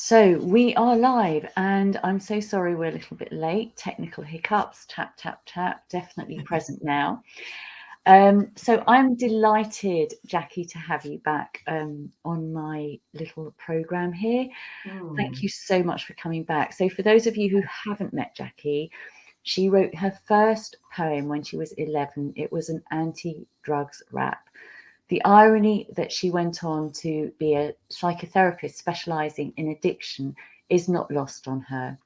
So we are live, and I'm so sorry we're a little bit late. Technical hiccups, tap, tap, tap, definitely present now. So I'm delighted, Jacky, to have you back on my little program here. Thank you so much for coming back. So for those of you who haven't met Jacky, she wrote her first poem when she was 11. It was an anti-drugs rap. The irony that she went on to be a psychotherapist specialising in addiction is not lost on her.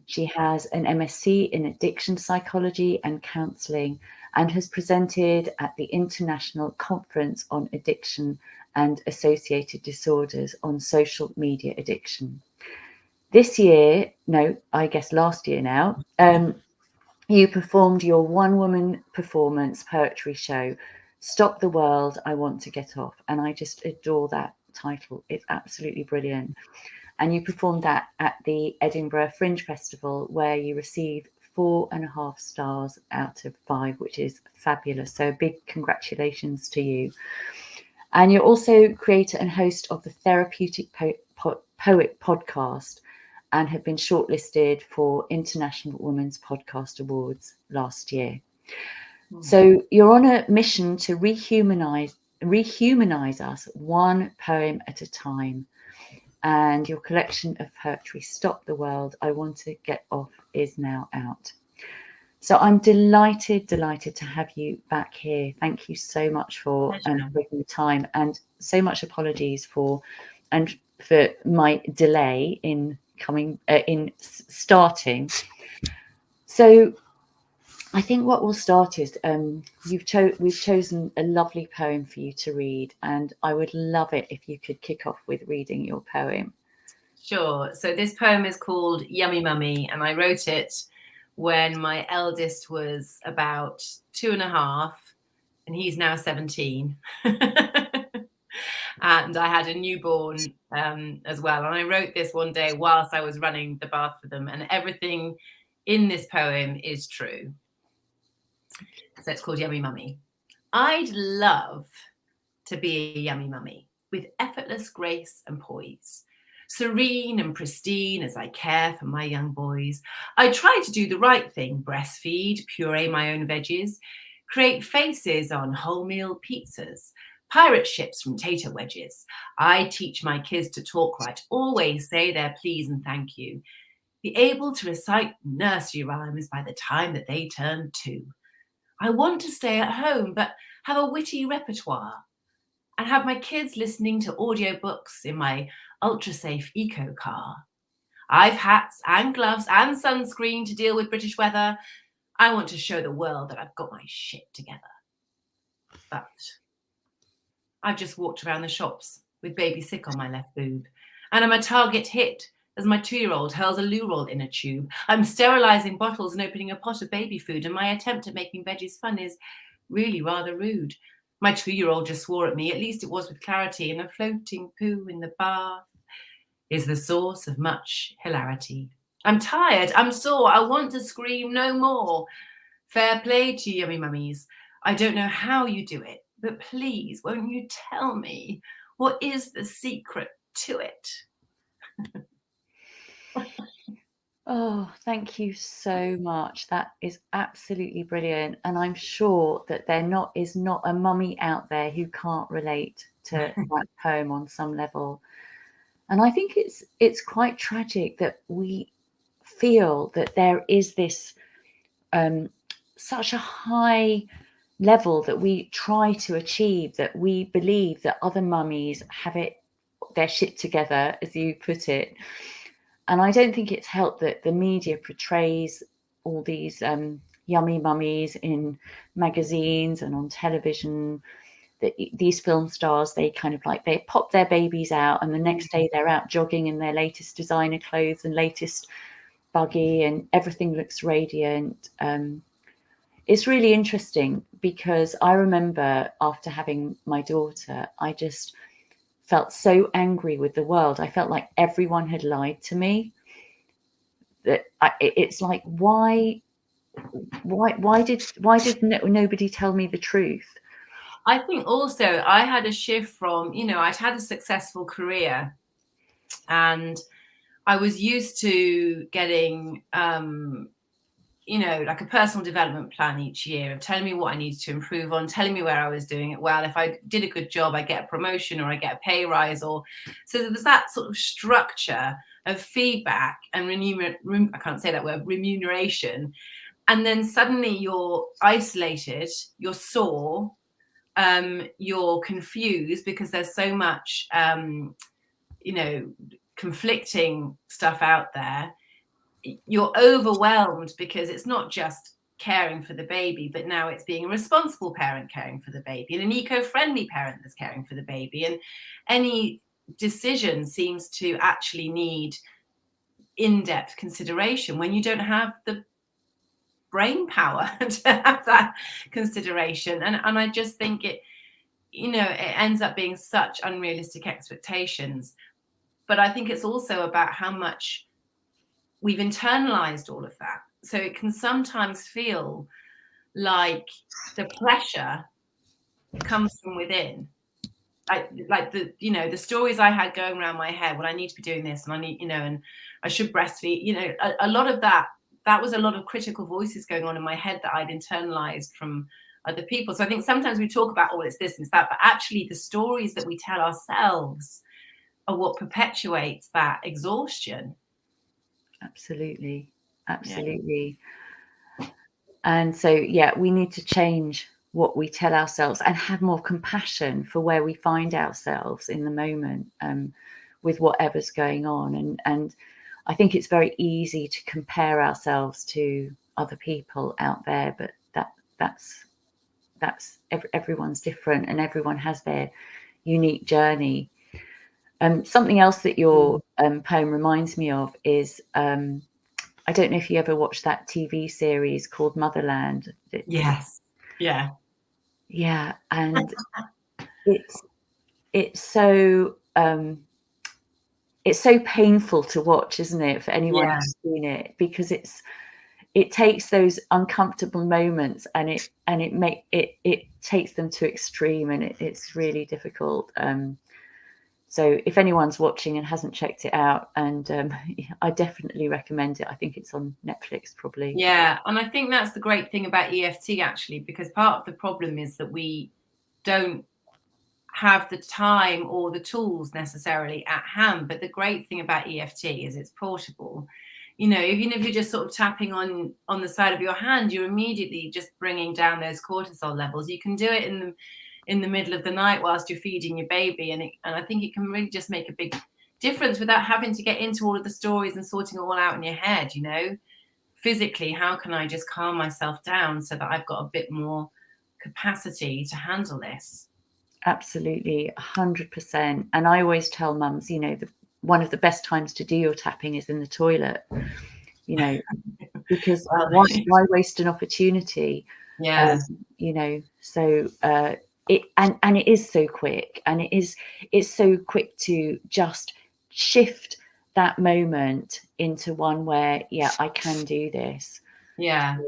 She has an MSc in addiction psychology and counselling and has presented at the International Conference on Addiction and Associated Disorders on social media addiction. This year, no, I guess last year now, you performed your one-woman performance poetry show, Stop the World, I Want to Get Off. And I just adore that title. It's absolutely brilliant. And you performed that at the Edinburgh Fringe Festival, where you received 4.5 stars out of 5, which is fabulous. So big congratulations to you. And you're also creator and host of the Therapeutic Poet podcast, and have been shortlisted for International Women's Podcast Awards last year. So you're on a mission to rehumanize us one poem at a time. And your collection of poetry, Stop the World, I Want to Get Off, is now out. So I'm delighted to have you back here. Thank you so much for taking the time, and so much apologies for my delay in starting. So I think what we'll start is we've chosen a lovely poem for you to read, and I would love it if you could kick off with reading your poem. Sure. So this poem is called Yummy Mummy, and I wrote it when my eldest was about 2.5, and he's now 17. And I had a newborn as well. And I wrote this one day whilst I was running the bath for them, and everything in this poem is true. So it's called Yummy Mummy. I'd love to be a yummy mummy with effortless grace and poise, serene and pristine as I care for my young boys. I try to do the right thing, breastfeed, puree my own veggies, create faces on wholemeal pizzas, pirate ships from tater wedges. I teach my kids to talk right, always say their please and thank you, be able to recite nursery rhymes by the time that they turn 2. I want to stay at home, but have a witty repertoire, and have my kids listening to audiobooks in my ultra-safe eco car. I've hats and gloves and sunscreen to deal with British weather. I want to show the world that I've got my shit together. But I've just walked around the shops with baby sick on my left boob, and I'm a target hit as my 2-year-old hurls a loo roll in a tube. I'm sterilising bottles and opening a pot of baby food, and my attempt at making veggies fun is really rather rude. My 2-year-old just swore at me, at least it was with clarity, and a floating poo in the bath is the source of much hilarity. I'm tired, I'm sore, I want to scream no more. Fair play to you, yummy mummies. I don't know how you do it, but please, won't you tell me what is the secret to it? Oh, thank you so much. That is absolutely brilliant. And I'm sure that there is not a mummy out there who can't relate to that poem on some level. And I think it's quite tragic that we feel that there is this such a high level that we try to achieve, that we believe that other mummies have their shit together, as you put it. And I don't think it's helped that the media portrays all these yummy mummies in magazines and on television. That these film stars, they kind of like, they pop their babies out, and the next day they're out jogging in their latest designer clothes and latest buggy, and everything looks radiant. It's really interesting because I remember after having my daughter, I just felt so angry with the world. I felt like everyone had lied to me. That it's like, why did nobody tell me the truth? I think also I had a shift from, I'd had a successful career, and I was used to getting, like a personal development plan each year of telling me what I needed to improve on, telling me where I was doing it well. If I did a good job, I get a promotion or I get a pay rise, or so there's that sort of structure of feedback and I can't say that word, remuneration. And then suddenly you're isolated, you're sore, you're confused because there's so much, conflicting stuff out there. You're overwhelmed because it's not just caring for the baby, but now it's being a responsible parent caring for the baby and an eco-friendly parent that's caring for the baby. And any decision seems to actually need in-depth consideration when you don't have the brain power to have that consideration. And I just think it ends up being such unrealistic expectations. But I think it's also about how much we've internalized all of that. So it can sometimes feel like the pressure comes from within. Like the stories I had going around my head, well, I need to be doing this and I need, and I should breastfeed, a lot of that was a lot of critical voices going on in my head that I'd internalized from other people. So I think sometimes we talk about, it's this and that, but actually the stories that we tell ourselves are what perpetuates that exhaustion. Absolutely. And so we need to change what we tell ourselves and have more compassion for where we find ourselves in the moment, with whatever's going on. And I think it's very easy to compare ourselves to other people out there, but that's everyone's different and everyone has their unique journey. Something else that your poem reminds me of is, I don't know if you ever watched that TV series called Motherland. Yes. Yeah. Yeah. And it's so painful to watch, isn't it, for anyone who's seen it, because it takes those uncomfortable moments and it takes them to extreme, and it's really difficult. So if anyone's watching and hasn't checked it out, and I definitely recommend it. I think it's on Netflix probably. Yeah, and I think that's the great thing about EFT actually, because part of the problem is that we don't have the time or the tools necessarily at hand. But the great thing about EFT is it's portable. Even if you're just sort of tapping on the side of your hand, you're immediately just bringing down those cortisol levels. You can do it in the middle of the night whilst you're feeding your baby, and I think it can really just make a big difference without having to get into all of the stories and sorting it all out in your head. Physically, how can I just calm myself down so that I've got a bit more capacity to handle this? Absolutely, 100%. And I always tell mums, one of the best times to do your tapping is in the toilet, because why waste an opportunity? Yeah. So it is so quick, and it's so quick to just shift that moment into one where I can do this. Yeah.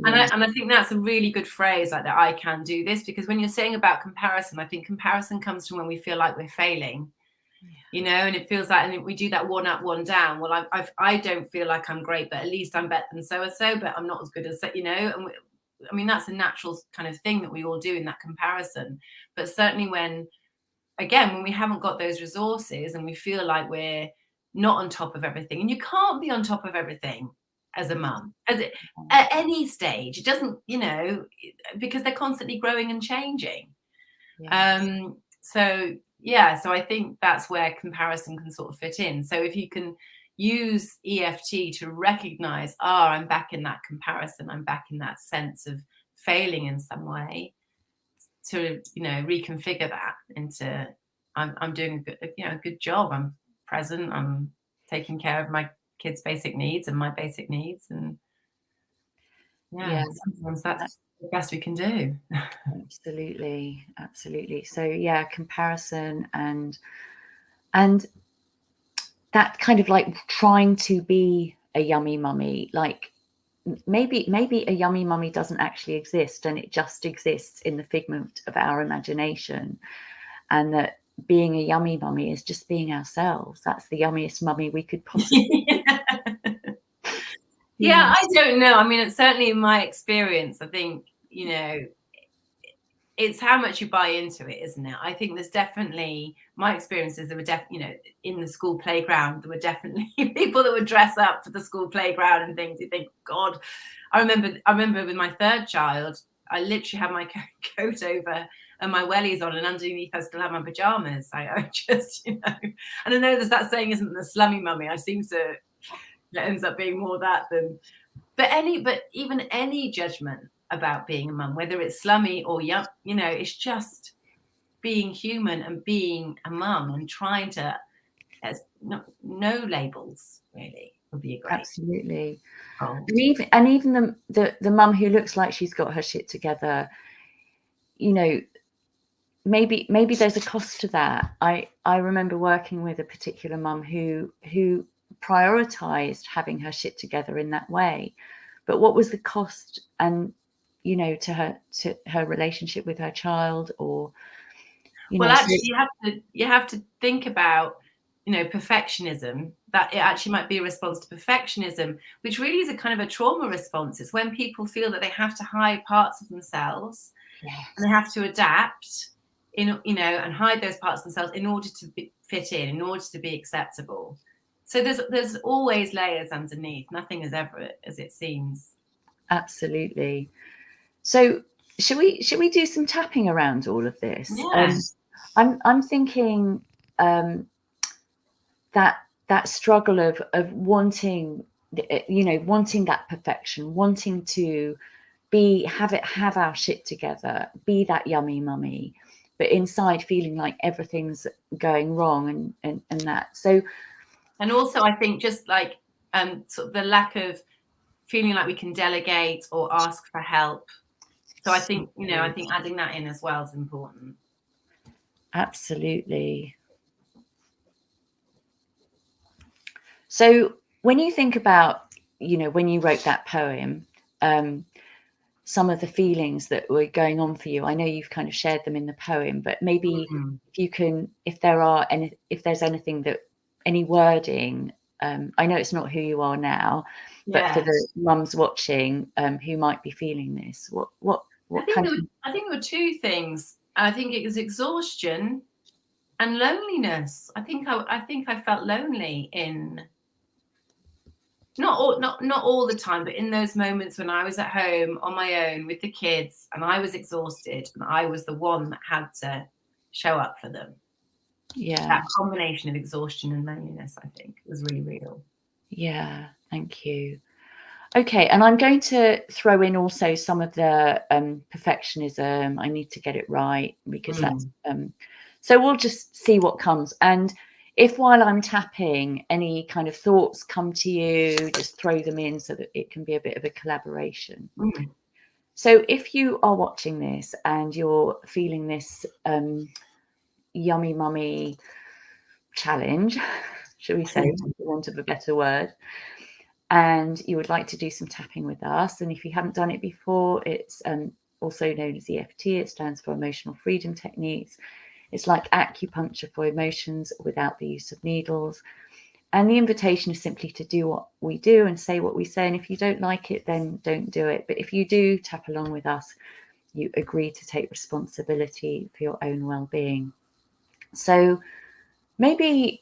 And I think that's a really good phrase, like that, I can do this, because when you're saying about comparison, I think comparison comes from when we feel like we're failing, and it feels like, and we do that one up, one down. Well, I don't feel like I'm great, but at least I'm better than so-and-so, but I'm not as good as, and that's a natural kind of thing that we all do in that comparison. But certainly when we haven't got those resources and we feel like we're not on top of everything, and you can't be on top of everything as a mum at any stage. It doesn't, because they're constantly growing and changing. So I think that's where comparison can sort of fit in. So if you can use EFT to recognize, I'm back in that comparison, I'm back in that sense of failing in some way, to reconfigure that into I'm doing a good job, I'm present, I'm taking care of my kids' basic needs and my basic needs, and sometimes that's the best we can do. Absolutely. So comparison and that kind of like trying to be a yummy mummy, like maybe a yummy mummy doesn't actually exist, and it just exists in the figment of our imagination, and being a yummy mummy is just being ourselves. That's the yummiest mummy we could possibly be. Yeah, I don't know. I mean, it's certainly in my experience, I think, you know, it's how much you buy into it, isn't it? I think there's definitely, my experiences, there were definitely, you know, in the school playground, there were definitely people that would dress up for the school playground and things. You think, God, I remember with my third child, I literally had my coat over and my wellies on, and underneath I still have my pajamas. I just, you know, and I know there's that saying, isn't the slummy mummy? I seem to, it ends up being more that than, but even any judgment about being a mum, whether it's slummy or young, you know, it's just being human and being a mum and trying to, as no labels really would be a great. Absolutely. Goal. And even the mum who looks like she's got her shit together, you know, maybe there's a cost to that. I remember working with a particular mum who prioritized having her shit together in that way, but what was the cost, and you know, to her relationship with her child, or you know. Well, actually, you have to think about, you know, perfectionism, that it actually might be a response to perfectionism, which really is a kind of a trauma response. It's when people feel that they have to hide parts of themselves, Yes. and they have to adapt in, you know, and hide those parts of themselves in order to fit in order to be acceptable. So there's always layers underneath. Nothing is ever as it seems. Absolutely. So should we do some tapping around all of this? Yeah. I'm thinking that struggle of wanting, you know, wanting that perfection, wanting to have our shit together, be that yummy mummy, but inside feeling like everything's going wrong and that. So, and also I think just like sort of the lack of feeling like we can delegate or ask for help. So I think, you know, I think adding that in as well is important. Absolutely. So when you think about, you know, when you wrote that poem, some of the feelings that were going on for you, I know you've kind of shared them in the poem, but maybe if you can, if there's anything that, any wording, I know it's not who you are now, but for the mums watching who might be feeling this, what I think there were two things. I think it was exhaustion and loneliness. I think I felt lonely in not all the time, but in those moments when I was at home on my own with the kids and I was exhausted and I was the one that had to show up for them. Yeah. That combination of exhaustion and loneliness, I think, was really real. Yeah, thank you. Okay, and I'm going to throw in also some of the perfectionism. I need to get it right because that's so we'll just see what comes. And if while I'm tapping, any kind of thoughts come to you, just throw them in so that it can be a bit of a collaboration. So if you are watching this and you're feeling this yummy mummy challenge, should we say, for want of a better word, and you would like to do some tapping with us, and if you haven't done it before, it's also known as EFT. It stands for Emotional Freedom Techniques. It's like acupuncture for emotions without the use of needles. And the invitation is simply to do what we do and say what we say. And if you don't like it, then don't do it. But if you do tap along with us, you agree to take responsibility for your own well-being. So maybe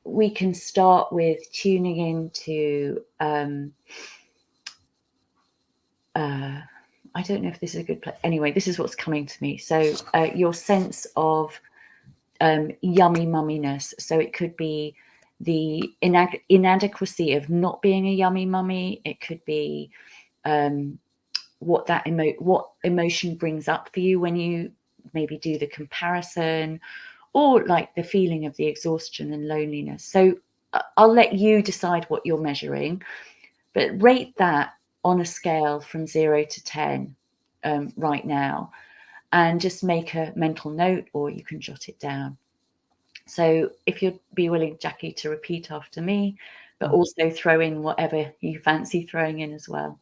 we can start with tuning into I don't know if this is a good place. Anyway, this is what's coming to me. So your sense of yummy mumminess. So it could be the inadequacy of not being a yummy mummy. It could be what emotion brings up for you when you maybe do the comparison, or like the feeling of the exhaustion and loneliness. So I'll let you decide what you're measuring, but rate that on a scale from 0 to 10 right now, and just make a mental note, or you can jot it down. So if you'd be willing, Jacky, to repeat after me, but also throw in whatever you fancy throwing in as well.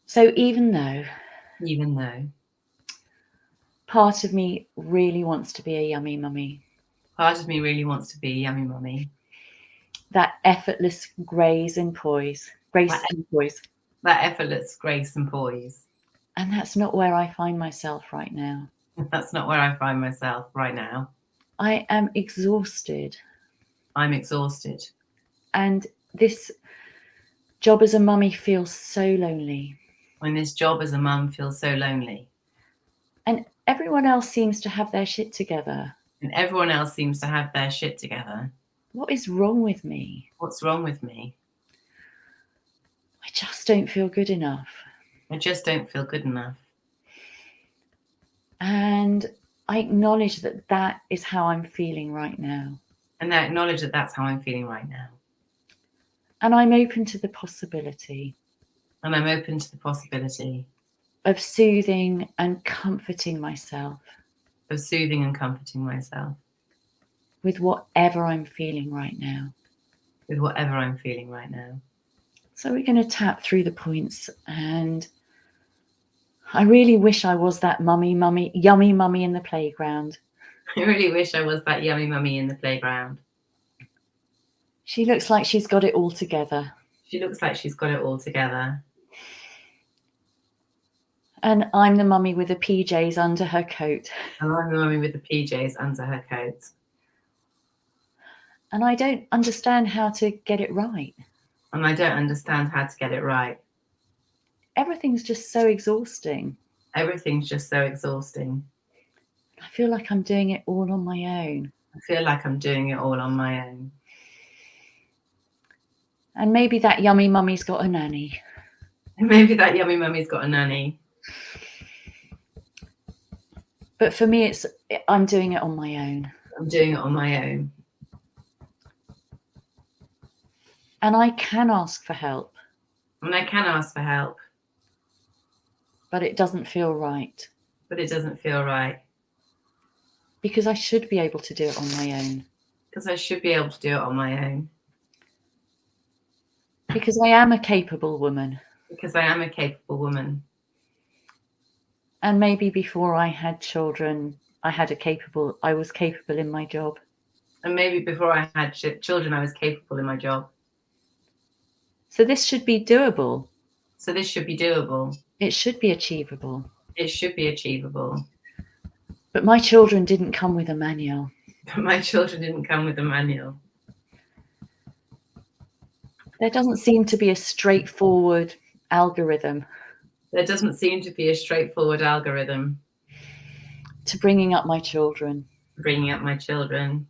So even though Part of me really wants to be a yummy mummy. Part of me really wants to be a yummy mummy. That effortless grace and poise. That effortless grace and poise. And that's not where I find myself right now. That's not where I find myself right now. I am exhausted. I'm exhausted. And this job as a mummy feels so lonely. And this job as a mum feels so lonely. And everyone else seems to have their shit together. And everyone else seems to have their shit together. What is wrong with me? What's wrong with me? I just don't feel good enough. I just don't feel good enough. And I acknowledge that that is how I'm feeling right now. And I acknowledge that that's how I'm feeling right now. And I'm open to the possibility. And I'm open to the possibility. Of soothing and comforting myself. Of soothing and comforting myself. With whatever I'm feeling right now. With whatever I'm feeling right now. So we're going to tap through the points, and I really wish I was that yummy mummy in the playground. I really wish I was that yummy mummy in the playground. She looks like she's got it all together. She looks like she's got it all together. And I'm the mummy with the PJs under her coat. And I'm the mummy with the PJs under her coat. And I don't understand how to get it right. And I don't understand how to get it right. Everything's just so exhausting. Everything's just so exhausting. I feel like I'm doing it all on my own. I feel like I'm doing it all on my own. And maybe that yummy mummy's got a nanny. Maybe that yummy mummy's got a nanny. But for me, I'm doing it on my own. I'm doing it on my own. And I can ask for help. And I can ask for help. But it doesn't feel right. But it doesn't feel right. Because I should be able to do it on my own. Because I should be able to do it on my own. Because I am a capable woman. Because I am a capable woman. And maybe before I had children, I was capable in my job. And maybe before I had children, I was capable in my job. So this should be doable. So this should be doable. It should be achievable. It should be achievable. But my children didn't come with a manual. But my children didn't come with a manual. There doesn't seem to be a straightforward algorithm. There doesn't seem to be a straightforward algorithm. To bringing up my children. Bringing up my children.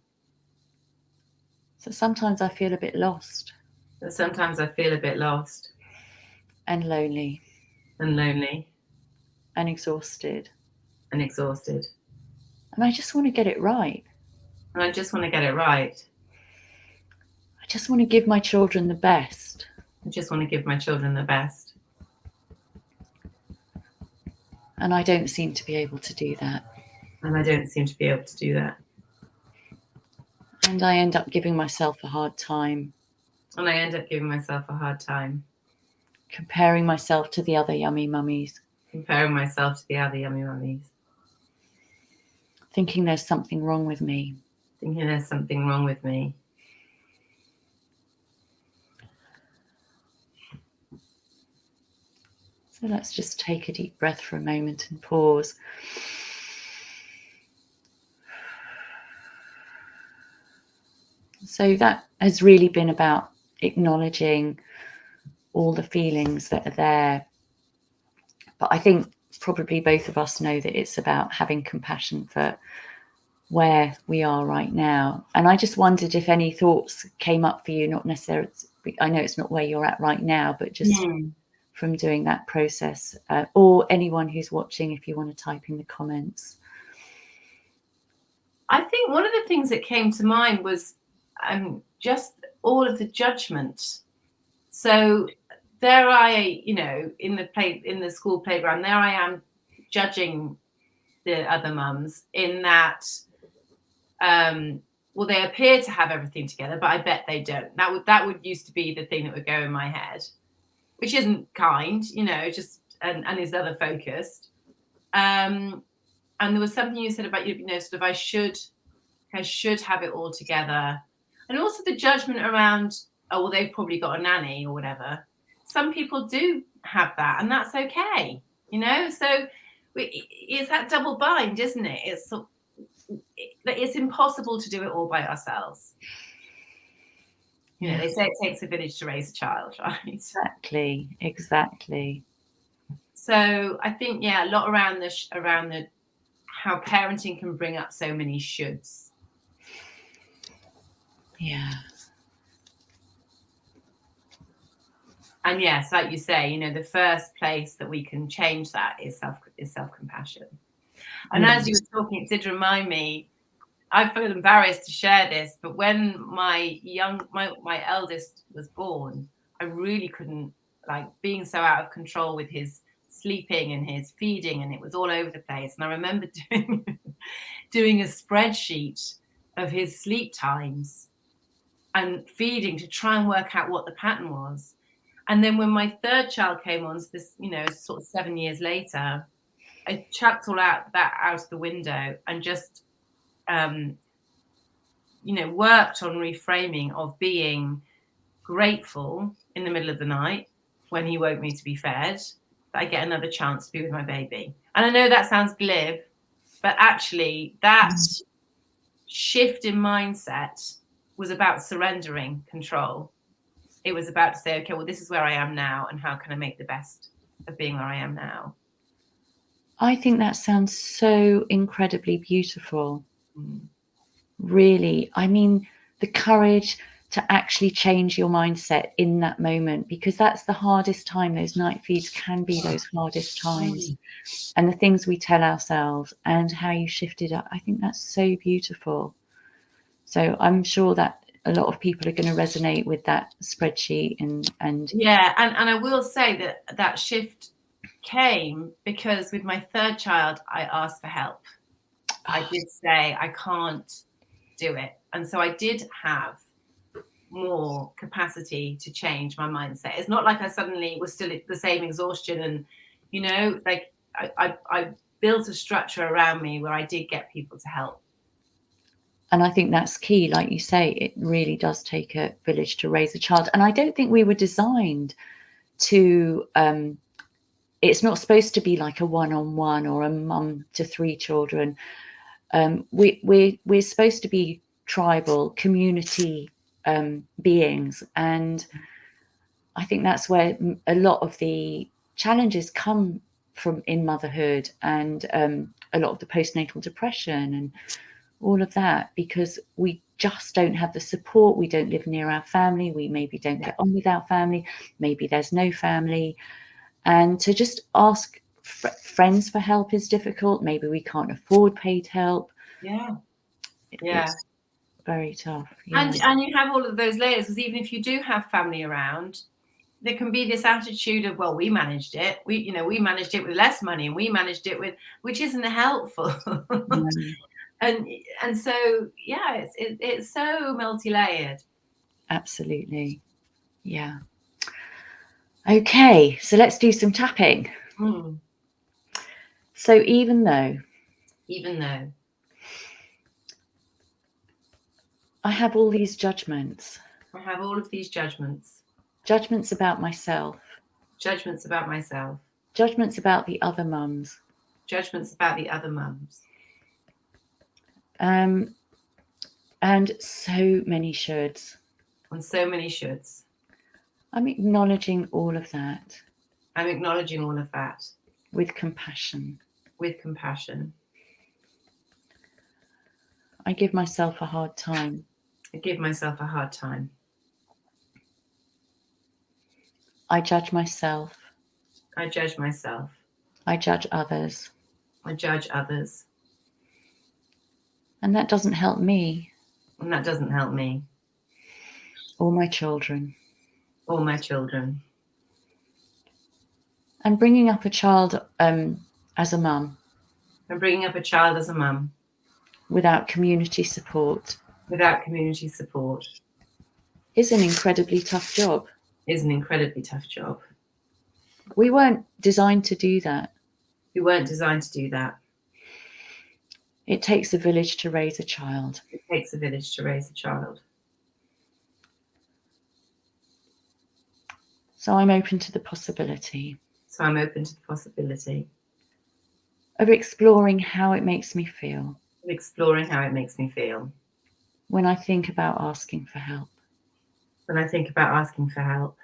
So sometimes I feel a bit lost. Sometimes I feel a bit lost. And lonely. And lonely. And exhausted. And exhausted. And I just want to get it right. And I just want to get it right. I just want to give my children the best. I just want to give my children the best. And I don't seem to be able to do that. And I don't seem to be able to do that. And I end up giving myself a hard time. And I end up giving myself a hard time. Comparing myself to the other yummy mummies. Comparing myself to the other yummy mummies. Thinking there's something wrong with me. Thinking there's something wrong with me. So let's just take a deep breath for a moment and pause. So that has really been about acknowledging all the feelings that are there. But I think probably both of us know that it's about having compassion for where we are right now. And I just wondered if any thoughts came up for you, not necessarily, I know it's not where you're at right now, but just from doing that process, or anyone who's watching, if you want to type in the comments. I think one of the things that came to mind was just all of the judgment. So there in the school playground, there I am judging the other mums in that, well, they appear to have everything together, but I bet they don't. That would used to be the thing that would go in my head, which isn't kind, just and is other focused. And And there was something you said about, sort of I should have it all together. And also the judgment around, oh, well, they've probably got a nanny or whatever. Some people do have that, and that's okay, So it's that double bind, isn't it? It's impossible to do it all by ourselves. They say it takes a village to raise a child, right? Exactly. So I think, a lot around the how parenting can bring up so many shoulds. Yeah. And yes, like you say, the first place that we can change that is self-compassion. And as you were talking, it did remind me, I feel embarrassed to share this, but when my eldest was born, I really couldn't, being so out of control with his sleeping and his feeding, and it was all over the place. And I remember doing a spreadsheet of his sleep times and feeding to try and work out what the pattern was. And then when my third child came on, so this, sort of 7 years later, I chucked all that out of the window and just, worked on reframing of being grateful in the middle of the night when he woke me to be fed, that I get another chance to be with my baby. And I know that sounds glib, but actually that shift in mindset was about surrendering control. It was about to say, okay, well, this is where I am now, and how can I make the best of being where I am now? I think that sounds so incredibly beautiful. Really. I mean, the courage to actually change your mindset in that moment, because that's the hardest time. Those night feeds can be those hardest times. And the things we tell ourselves and how you shifted up, I think that's so beautiful. So I'm sure that a lot of people are going to resonate with that spreadsheet and and I will say that shift came because with my third child I asked for help. I did say I can't do it, and so I did have more capacity to change my mindset. It's not like I suddenly was still at the same exhaustion, and I built a structure around me where I did get people to help. And I think that's key. Like you say, it really does take a village to raise a child. And I don't think we were designed to, it's not supposed to be like a one-on-one or a mum to 3 children. We're supposed to be tribal, community beings. And I think that's where a lot of the challenges come from in motherhood, and a lot of the postnatal depression and all of that, because we just don't have the support. We don't live near our family. We maybe don't get on with our family. Maybe there's no family. And to just ask friends for help is difficult. Maybe we can't afford paid help. It's very tough. And you have all of those layers, because even if you do have family around, there can be this attitude of, well, we managed it. We managed it with less money, and we managed it with, which isn't helpful. And so, it's so multi-layered. Absolutely. Yeah. Okay, so let's do some tapping. So even though I have all these judgments. Judgments about myself. Judgments about myself. Judgments about the other mums. And so many shoulds. I'm acknowledging all of that. With compassion. I give myself a hard time. I judge myself. I judge others. And that doesn't help me. Or my children. And bringing up a child as a mum. Without community support. Is an incredibly tough job. We weren't designed to do that. It takes a village to raise a child. It takes a village to raise a child. So I'm open to the possibility. So I'm open to the possibility of exploring how it makes me feel. Of exploring how it makes me feel. When I think about asking for help. When I think about asking for help.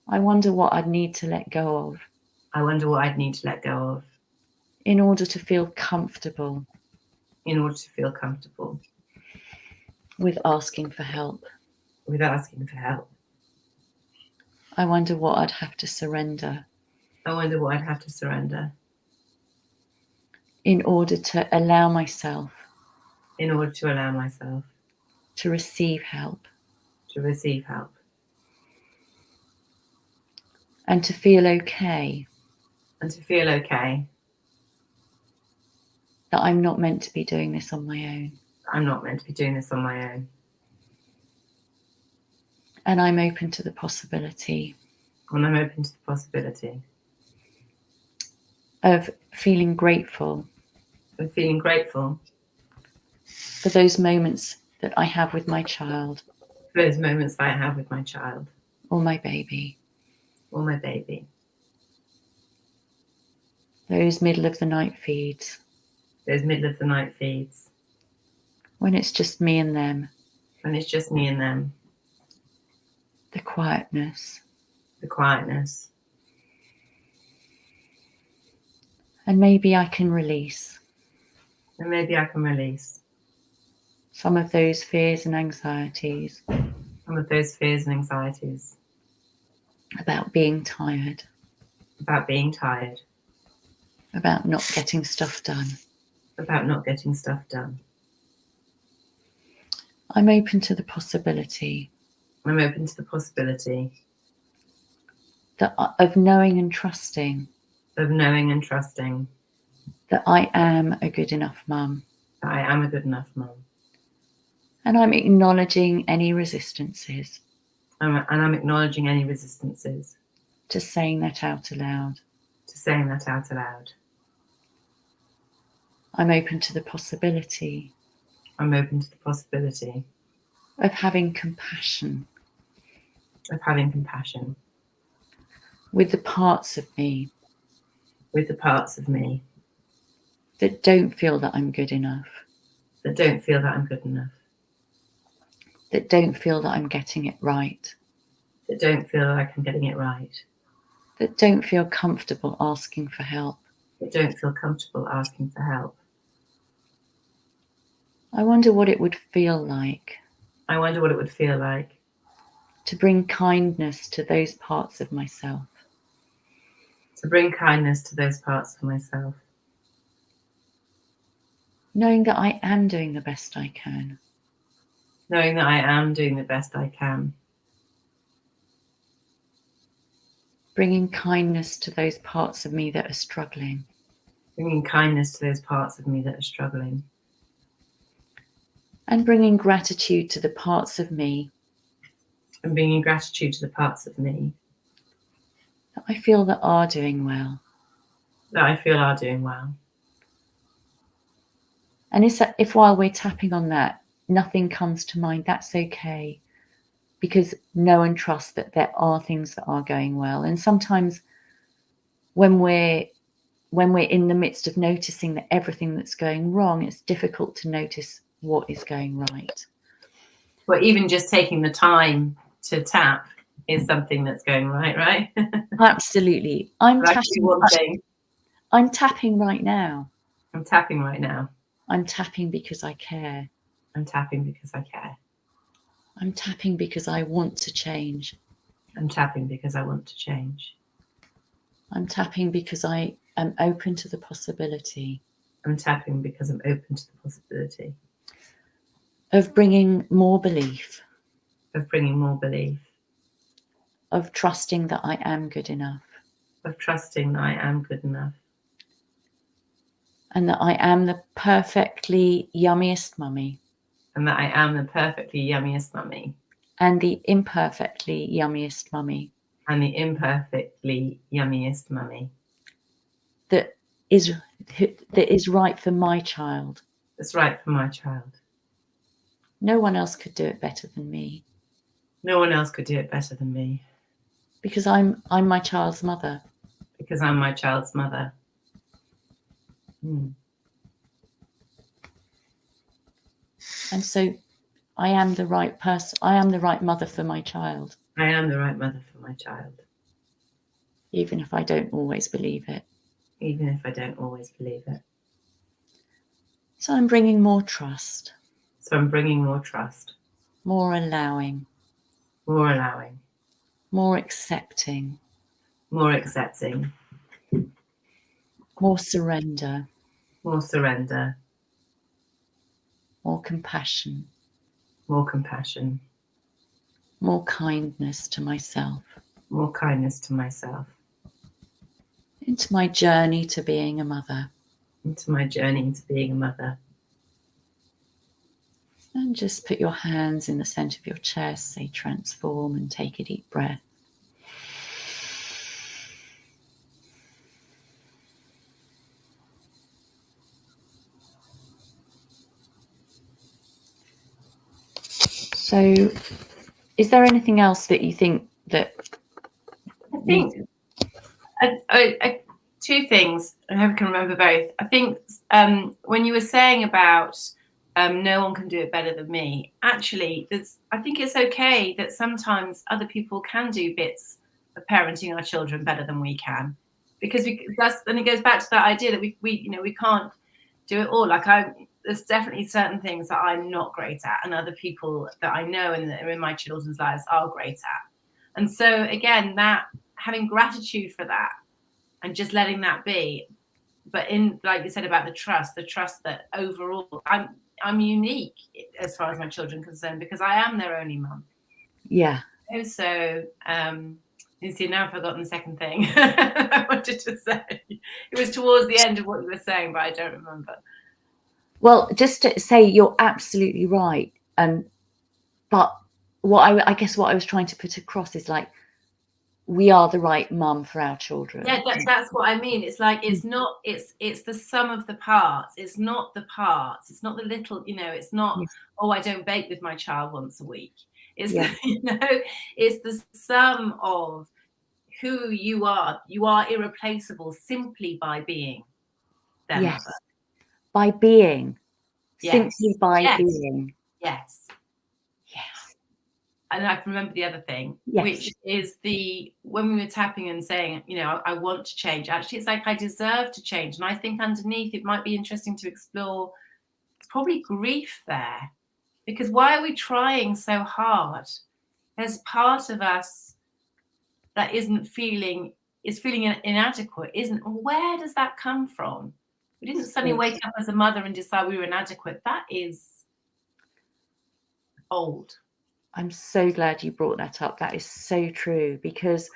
I wonder what I'd need to let go of. I wonder what I'd need to let go of. In order to feel comfortable. In order to feel comfortable. With asking for help. With asking for help. I wonder what I'd have to surrender. I wonder what I'd have to surrender. In order to allow myself. In order to allow myself. To receive help. To receive help. And to feel okay. And to feel okay. That I'm not meant to be doing this on my own. I'm not meant to be doing this on my own. And I'm open to the possibility. And I'm open to the possibility. Of feeling grateful. Of feeling grateful. For those moments that I have with my child. For those moments that I have with my child. Or my baby. Or my baby. Those middle of the night feeds. Those middle of the night feeds. When it's just me and them. When it's just me and them. The quietness. The quietness. And maybe I can release. And maybe I can release. Some of those fears and anxieties. Some of those fears and anxieties. About being tired. About being tired. About not getting stuff done. About not getting stuff done. I'm open to the possibility. I'm open to the possibility. Of knowing and trusting. Of knowing and trusting. That I am a good enough mum. That I am a good enough mum. And I'm acknowledging any resistances. And I'm acknowledging any resistances. To saying that out aloud. To saying that out aloud. I'm open to the possibility. I'm open to the possibility. Of having compassion. Of having compassion. With the parts of me. With the parts of me. That don't feel that I'm good enough. That don't feel that I'm good enough. That don't feel that I'm getting it right. That don't feel like I'm getting it right. That don't feel comfortable asking for help. That don't feel comfortable asking for help. I wonder what it would feel like. I wonder what it would feel like. To bring kindness to those parts of myself. To bring kindness to those parts of myself. Knowing that I am doing the best I can. Knowing that I am doing the best I can. Bringing kindness to those parts of me that are struggling. Bringing kindness to those parts of me that are struggling. And bringing gratitude to the parts of me. And bringing gratitude to the parts of me. That I feel that are doing well. That I feel are doing well. And if while we're tapping on that, nothing comes to mind, that's okay. Because know and trust that there are things that are going well. And sometimes when we're in the midst of noticing that everything that's going wrong, it's difficult to notice what is going right. Well, even just taking the time to tap is something that's going right? Absolutely. I'm tapping right now. I'm tapping right now. I'm tapping because I care. I'm tapping because I care. I'm tapping because I want to change. I'm tapping because I want to change. I'm tapping because I am open to the possibility. I'm tapping because I'm open to the possibility. Of bringing more belief. Of bringing more belief. Of trusting that I am good enough. Of trusting that I am good enough. And that I am the perfectly yummiest mummy. And that I am the perfectly yummiest mummy. And the imperfectly yummiest mummy. And the imperfectly yummiest mummy. That that is right for my child. That's right for my child. No one else could do it better than me. No one else could do it better than me. Because I'm my child's mother. Because I'm my child's mother. And so I am the right person. I am the right mother for my child. I am the right mother for my child. Even if I don't always believe it. Even if I don't always believe it. So I'm bringing more trust. So I'm bringing more trust. More allowing. More allowing. More accepting. More accepting. More surrender. More surrender. More compassion. More compassion. More kindness to myself. More kindness to myself. Into my journey to being a mother. Into my journey to being a mother. And just put your hands in the center of your chest, say transform, and take a deep breath. So, is there anything else that you think that... I think two things. I hope I can remember both. I think when you were saying about no one can do it better than me, actually, I think it's okay that sometimes other people can do bits of parenting our children better than we can, because and it goes back to that idea that we can't do it all. Like there's definitely certain things that I'm not great at, and other people that I know and that are in my children's lives are great at. And so again, that having gratitude for that and just letting that be, but in, like you said about the trust that overall I'm unique as far as my children are concerned, because I am their only mum. Yeah. So you see, now I've forgotten the second thing I wanted to say. It was towards the end of what you were saying, but I don't remember. Well, just to say, you're absolutely right. But I guess what I was trying to put across is, like, we are the right mum for our children. Yeah, that's what I mean. It's like, it's not, it's the sum of the parts. It's not the parts. It's not the little, it's not, Yes. Oh, I don't bake with my child once a week. It's, Yeah. it's the sum of who you are. You are irreplaceable simply by being their mother. By being. Yes. Simply by Yes. being. Yes. Yes. And I can remember the other thing, Yes. which is when we were tapping and saying, I want to change. Actually, it's like I deserve to change. And I think underneath it might be interesting to explore, it's probably grief there. Because why are we trying so hard? There's part of us that is feeling inadequate, where does that come from? We didn't suddenly wake up as a mother and decide we were inadequate. That is old. I'm so glad you brought that up. That is so true, because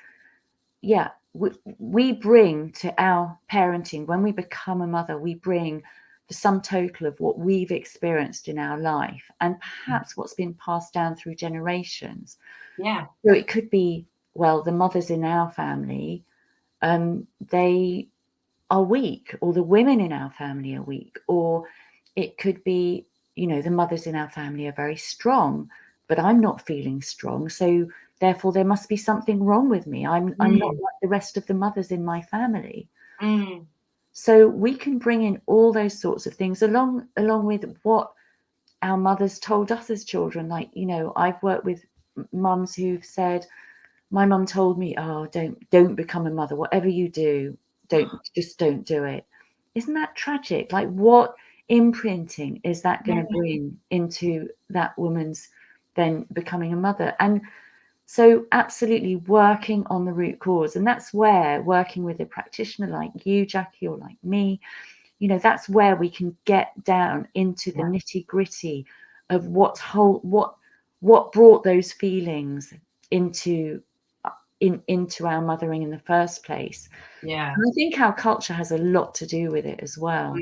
we bring to our parenting, when we become a mother, we bring the sum total of what we've experienced in our life, and perhaps what's been passed down through generations. Yeah. So it could be, well, the mothers in our family, they are weak, or the women in our family are weak, or it could be, the mothers in our family are very strong, but I'm not feeling strong, so therefore there must be something wrong with me. I'm not like the rest of the mothers in my family. So we can bring in all those sorts of things along with what our mothers told us as children. Like, I've worked with mums who've said, my mum told me, oh, don't become a mother. Whatever you do, don't do it. Isn't that tragic? Like, what imprinting is that going to bring into that woman's then becoming a mother? And so absolutely working on the root cause. And that's where working with a practitioner like you, Jacky, or like me, that's where we can get down into the nitty gritty of what brought those feelings into our mothering in the first place. Yeah. And I think our culture has a lot to do with it as well.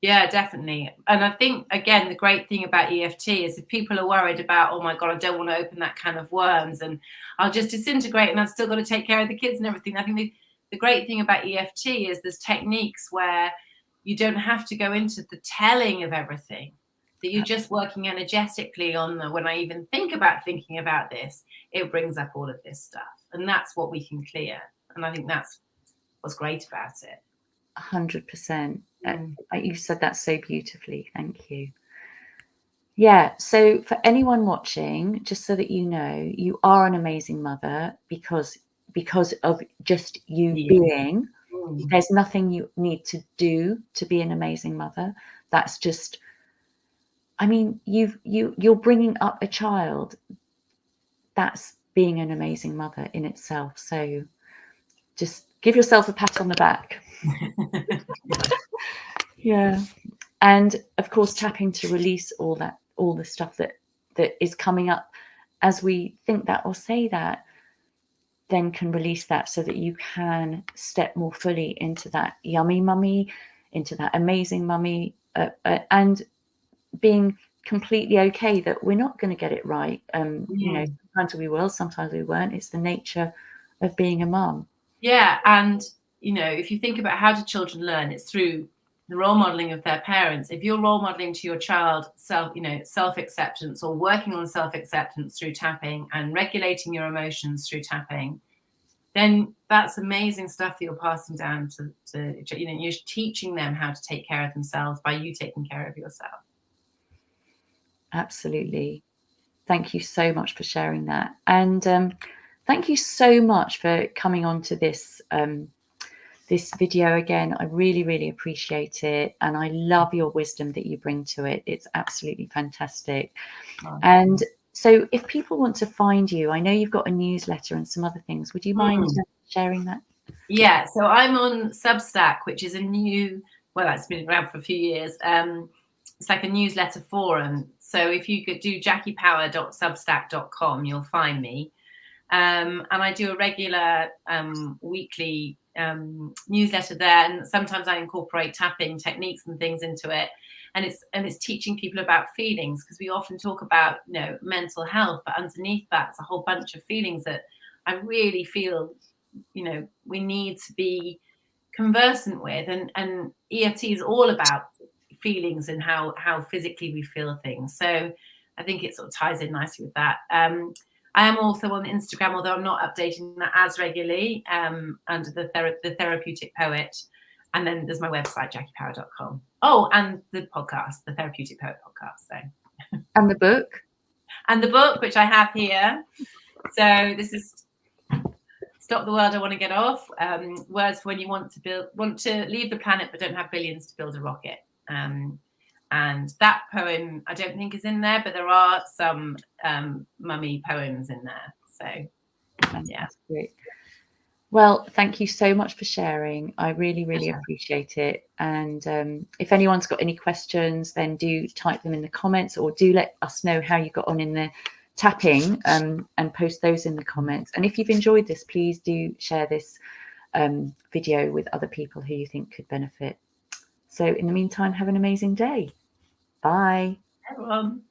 Yeah, definitely. And I think, again, the great thing about EFT is if people are worried about, oh my God, I don't want to open that can of worms and I'll just disintegrate and I've still got to take care of the kids and everything. I think the great thing about EFT is there's techniques where you don't have to go into the telling of everything, that you're just working energetically on the, when I even think about thinking about this, it brings up all of this stuff. And that's what we can clear. And I think that's what's great about it. 100%. You said that so beautifully. Thank you. Yeah. So for anyone watching, just so that you know, you are an amazing mother because of just you being. There's nothing you need to do to be an amazing mother. That's just, I mean, you're bringing up a child. That's being an amazing mother in itself. So just give yourself a pat on the back. Yeah. And of course, tapping to release all the stuff that is coming up as we think that or say that, then can release that so that you can step more fully into that yummy mummy, into that amazing mummy, and being completely okay that we're not going to get it right. You know, sometimes we will, sometimes we won't. It's the nature of being a mum. Yeah. And, you know, if you think about how do children learn, it's through the role modeling of their parents. If you're role modeling to your child self-acceptance, or working on self-acceptance through tapping and regulating your emotions through tapping, then that's amazing stuff that you're passing down to you know, you're teaching them how to take care of themselves by you taking care of yourself. Absolutely. Thank you so much for sharing that. And thank you so much for coming on to this this video again. I really, really appreciate it. And I love your wisdom that you bring to it. It's absolutely fantastic. And so if people want to find you, I know you've got a newsletter and some other things. Would you mind sharing that? Yeah, so I'm on Substack, which is a new, well, that's been around for a few years. It's like a newsletter forum. So if you could do jackypower.substack.com, you'll find me. And I do a regular weekly newsletter there, and sometimes I incorporate tapping techniques and things into it. And it's teaching people about feelings, because we often talk about, you know, mental health, but underneath that's a whole bunch of feelings that I really feel, you know, we need to be conversant with. And EFT is all about feelings and how physically we feel things. So I think it sort of ties in nicely with that. I am also on Instagram, although I'm not updating that as regularly, under the Therapeutic Poet. And then there's my website, jackypower.com. Oh, and the podcast, the Therapeutic Poet podcast. So. And the book? And the book, which I have here. So this is Stop the World, I Want to Get Off. Words for when you want to leave the planet but don't have billions to build a rocket. And that poem, I don't think is in there, but there are some mummy poems in there. So, fantastic. Yeah. Well, thank you so much for sharing. I really, really appreciate it. And if anyone's got any questions, then do type them in the comments, or do let us know how you got on in the tapping, and post those in the comments. And if you've enjoyed this, please do share this video with other people who you think could benefit. So in the meantime, have an amazing day. Bye. Everyone.